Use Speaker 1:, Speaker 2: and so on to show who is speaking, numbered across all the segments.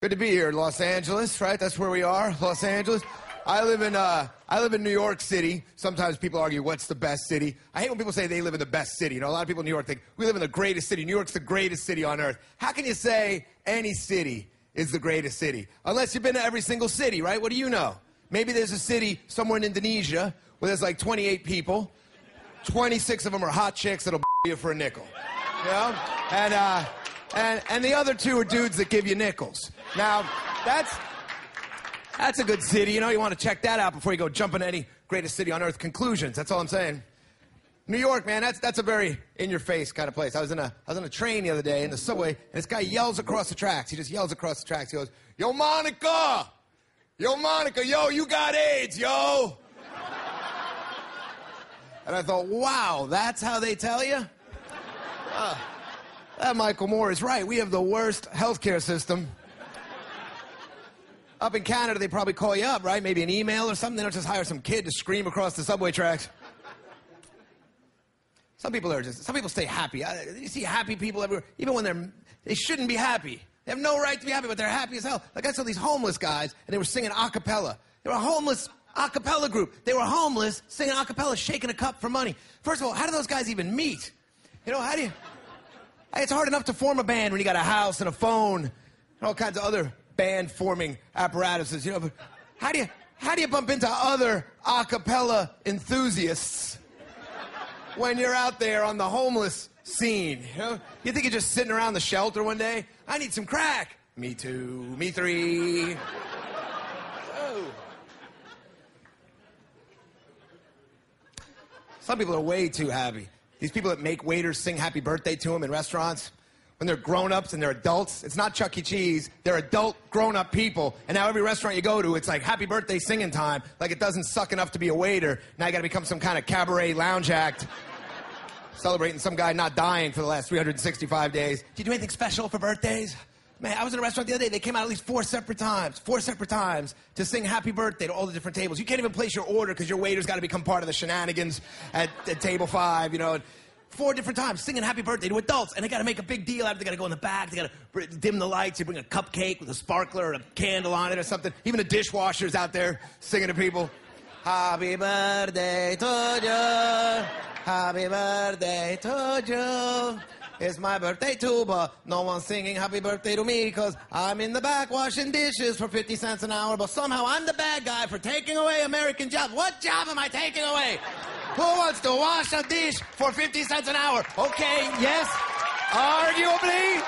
Speaker 1: Good to be here, Los Angeles, right? That's where we are, Los Angeles. I live in New York City. Sometimes people argue, what's the best city? I hate when people say they live in the best city. You know, a lot of people in New York think, we live in the greatest city. New York's the greatest city on earth. How can you say any city is the greatest city? Unless you've been to every single city, right? What do you know? Maybe there's a city somewhere in Indonesia where there's like 28 people. 26 of them are hot chicks that'll you for a nickel. You know? And the other two are dudes that give you nickels. Now, that's a good city. You know, you want to check that out before you go jumping to any greatest city on earth conclusions. That's all I'm saying. New York, man, that's a very in-your-face kind of place. I was in a train the other day in the subway, and this guy yells across the tracks. He just yells across the tracks. He goes, "Yo, Monica! Yo, Monica! Yo, you got AIDS, yo!" And I thought, wow, that's how they tell you? That Michael Moore is right. We have the worst healthcare system. Up in Canada, they probably call you up, right? Maybe an email or something. They don't just hire some kid to scream across the subway tracks. Some people stay happy. You see happy people everywhere, even when they shouldn't be happy. They have no right to be happy, but they're happy as hell. Like I saw these homeless guys, and they were singing a cappella. They were a homeless a cappella group. They were homeless, singing a cappella, shaking a cup for money. First of all, how do those guys even meet? You know, it's hard enough to form a band when you got a house and a phone and all kinds of other band-forming apparatuses, you know. But how do you bump into other a cappella enthusiasts when you're out there on the homeless scene? You know? You think you're just sitting around the shelter one day? I need some crack. Me too. Me three. Oh. Some people are way too happy. These people that make waiters sing happy birthday to them in restaurants, when they're grown-ups and they're adults, it's not Chuck E. Cheese, they're adult, grown-up people, and now every restaurant you go to, it's like happy birthday singing time, like it doesn't suck enough to be a waiter. Now you gotta become some kind of cabaret lounge act, celebrating some guy not dying for the last 365 days. Do you do anything special for birthdays? Man, I was in a restaurant the other day, they came out at least four separate times to sing happy birthday to all the different tables. You can't even place your order because your waiter's got to become part of the shenanigans at table 5, you know. 4 different times singing happy birthday to adults, and they got to make a big deal out of it. They got to go in the back, they got to dim the lights, you bring a cupcake with a sparkler or a candle on it or something. Even the dishwasher's out there singing to people. Happy birthday to you, happy birthday to you. It's my birthday too, but no one's singing happy birthday to me because I'm in the back washing dishes for 50 cents an hour, but somehow I'm the bad guy for taking away American jobs. What job am I taking away? Who wants to wash a dish for 50 cents an hour? Okay, yes, arguably,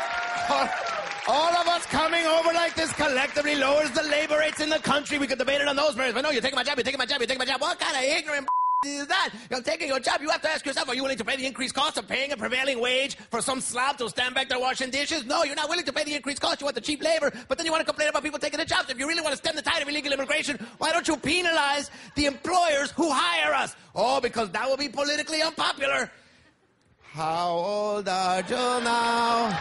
Speaker 1: all of us coming over like this collectively lowers the labor rates in the country. We could debate it on those merits, but no, you're taking my job, you're taking my job, you're taking my job. What kind of ignorant is that? You're taking your job. You have to ask yourself, are you willing to pay the increased cost of paying a prevailing wage for some slob to stand back there washing dishes? No, you're not willing to pay the increased cost. You want the cheap labor, but then you want to complain about people taking the jobs. If you really want to stem the tide of illegal immigration, why don't you penalize the employers who hire us? Oh, because that will be politically unpopular. How old are you now?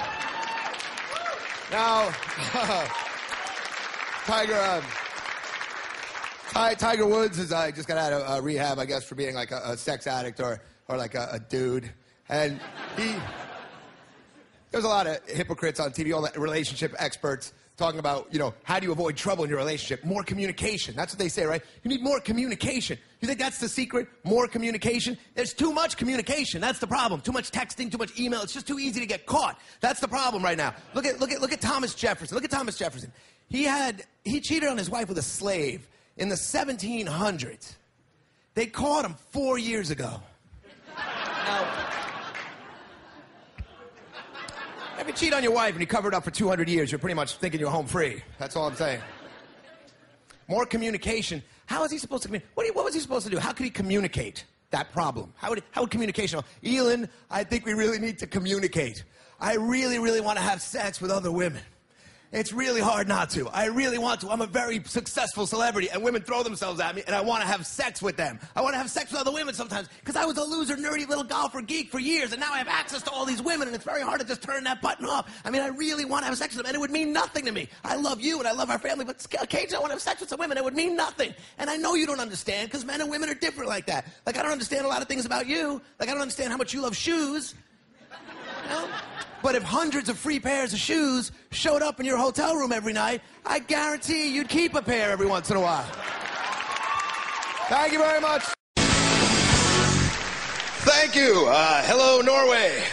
Speaker 1: Now, Tiger Woods is just got out of rehab, I guess, for being like a sex addict or like a dude. And there's a lot of hypocrites on TV, all the relationship experts talking about, you know, how do you avoid trouble in your relationship? More communication. That's what they say, right? You need more communication. You think that's the secret? More communication? There's too much communication. That's the problem. Too much texting, too much email. It's just too easy to get caught. That's the problem right now. Look at Thomas Jefferson. Look at Thomas Jefferson. He cheated on his wife with a slave in the 1700s. They caught him 4 years ago. Now, if you cheat on your wife and you cover it up for 200 years, you're pretty much thinking you're home free. That's all I'm saying. More communication. How is he supposed to communicate? What was he supposed to do? How could he communicate that problem? How would communication... Elin, I think we really need to communicate. I really, really want to have sex with other women. It's really hard not to. I really want to. I'm a very successful celebrity, and women throw themselves at me, and I want to have sex with them. I want to have sex with other women sometimes, because I was a loser, nerdy little golfer geek for years, and now I have access to all these women, and it's very hard to just turn that button off. I mean, I really want to have sex with them, and it would mean nothing to me. I love you, and I love our family, but occasionally I want to have sex with some women, it would mean nothing. And I know you don't understand, because men and women are different like that. Like, I don't understand a lot of things about you. Like, I don't understand how much you love shoes. You know? But if hundreds of free pairs of shoes showed up in your hotel room every night, I guarantee you'd keep a pair every once in a while. Thank you very much. Thank you. Hello, Norway.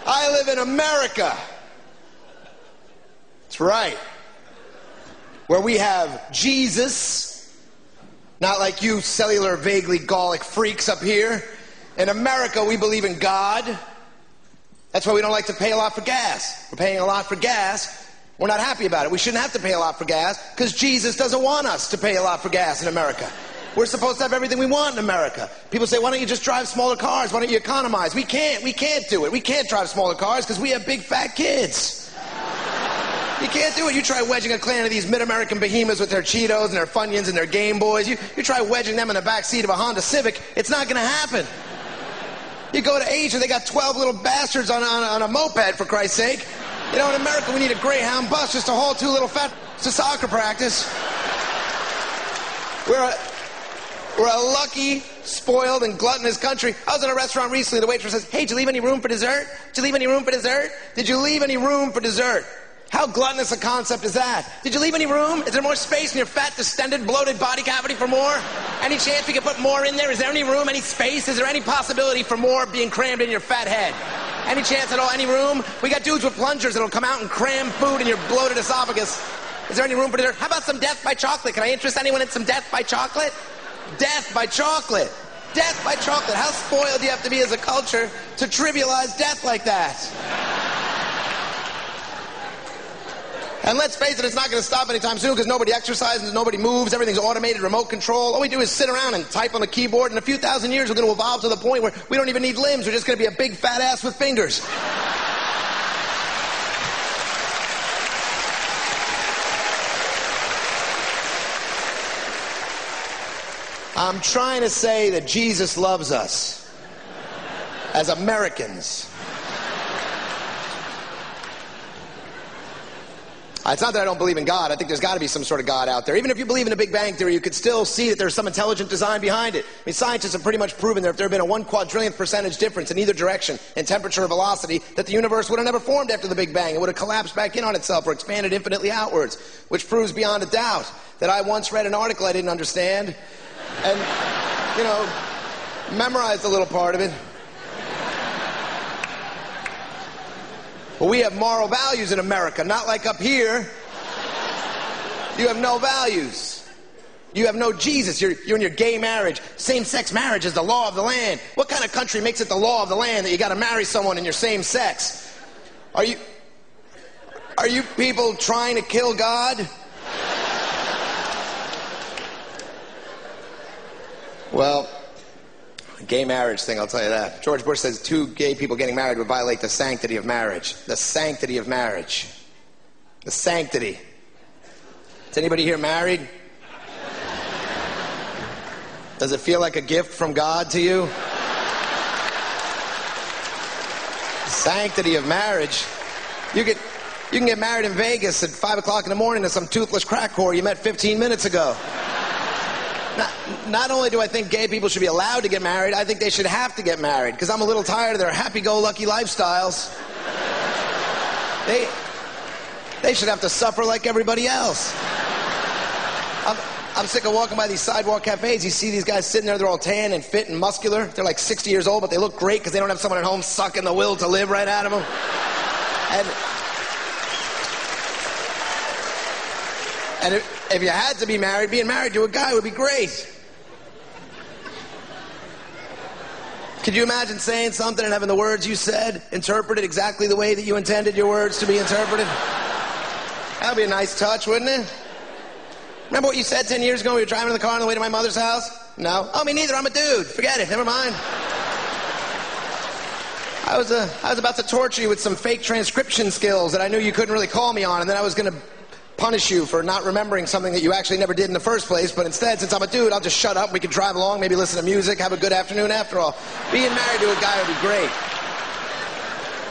Speaker 1: I live in America. That's right. Where we have Jesus, not like you cellular, vaguely Gallic freaks up here. In America, we believe in God. That's why we don't like to pay a lot for gas. We're paying a lot for gas. We're not happy about it. We shouldn't have to pay a lot for gas because Jesus doesn't want us to pay a lot for gas in America. We're supposed to have everything we want in America. People say, why don't you just drive smaller cars? Why don't you economize? We can't do it. We can't drive smaller cars because we have big fat kids. You can't do it. You try wedging a clan of these mid-American behemoths with their Cheetos and their Funyuns and their Game Boys. You try wedging them in the back seat of a Honda Civic. It's not going to happen. You go to Asia, they got 12 little bastards on a moped, for Christ's sake. You know, in America, we need a Greyhound bus just to haul two little fat to soccer practice. We're a lucky, spoiled, and gluttonous country. I was in a restaurant recently. The waitress says, hey, did you leave any room for dessert? Did you leave any room for dessert? Did you leave any room for dessert? How gluttonous a concept is that? Did you leave any room? Is there more space in your fat, distended, bloated body cavity for more? Any chance we could put more in there? Is there any room, any space? Is there any possibility for more being crammed in your fat head? Any chance at all? Any room? We got dudes with plungers that'll come out and cram food in your bloated esophagus. Is there any room for dessert? How about some death by chocolate? Can I interest anyone in some death by chocolate? Death by chocolate. Death by chocolate. How spoiled do you have to be as a culture to trivialize death like that? And let's face it, it's not going to stop anytime soon because nobody exercises, nobody moves, everything's automated, remote control. All we do is sit around and type on the keyboard. In a few thousand years, we're going to evolve to the point where we don't even need limbs. We're just going to be a big fat ass with fingers. I'm trying to say that Jesus loves us as Americans. It's not that I don't believe in God. I think there's got to be some sort of God out there. Even if you believe in a Big Bang Theory, you could still see that there's some intelligent design behind it. I mean, scientists have pretty much proven that if there had been a 1/4,000,000th percentage difference in either direction in temperature or velocity, that the universe would have never formed after the Big Bang. It would have collapsed back in on itself or expanded infinitely outwards, which proves beyond a doubt that I once read an article I didn't understand and, memorized a little part of it. But we have moral values in America, not like up here. You have no values. You have no Jesus. You're in your gay marriage. Same-sex marriage is the law of the land. What kind of country makes it the law of the land that you got to marry someone in your same sex? Are you people trying to kill God? Well, gay marriage thing, I'll tell you that. George Bush says 2 gay people getting married would violate the sanctity of marriage. The sanctity of marriage. The sanctity. Is anybody here married? Does it feel like a gift from God to you? The sanctity of marriage. You can get married in Vegas at 5 o'clock in the morning to some toothless crack whore you met 15 minutes ago. Not only do I think gay people should be allowed to get married, I think they should have to get married because I'm a little tired of their happy-go-lucky lifestyles. They should have to suffer like everybody else. I'm sick of walking by these sidewalk cafes. You see these guys sitting there, they're all tan and fit and muscular. They're like 60 years old, but they look great because they don't have someone at home sucking the will to live right out of them. And if you had to be married, being married to a guy would be great. Could you imagine saying something and having the words you said interpreted exactly the way that you intended your words to be interpreted? That would be a nice touch, wouldn't it? Remember what you said 10 years ago when you were driving in the car on the way to my mother's house? No? Oh, me neither. I'm a dude. Forget it. Never mind. I was about to torture you with some fake transcription skills that I knew you couldn't really call me on, and then I was going to punish you for not remembering something that you actually never did in the first place. But instead, since I'm a dude, I'll just shut up. We can drive along, maybe listen to music, have a good afternoon after all. Being married to a guy would be great.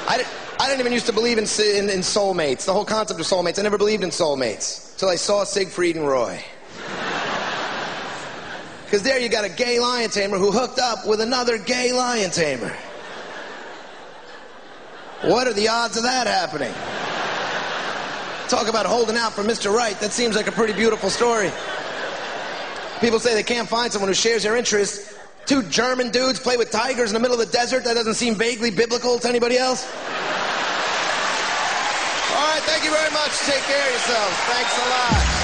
Speaker 1: I didn't even used to believe in soulmates, the whole concept of soulmates. I never believed in soulmates until I saw Siegfried and Roy. Because there you got a gay lion tamer who hooked up with another gay lion tamer.
Speaker 2: What are the odds of that happening? Talk about holding out for Mr. Right. That seems like a pretty beautiful story. People say they can't find someone who shares their interests. Two German dudes play with tigers in the middle of the desert. That doesn't seem vaguely biblical to anybody else? All right, thank you very much. Take care of yourselves. Thanks a lot.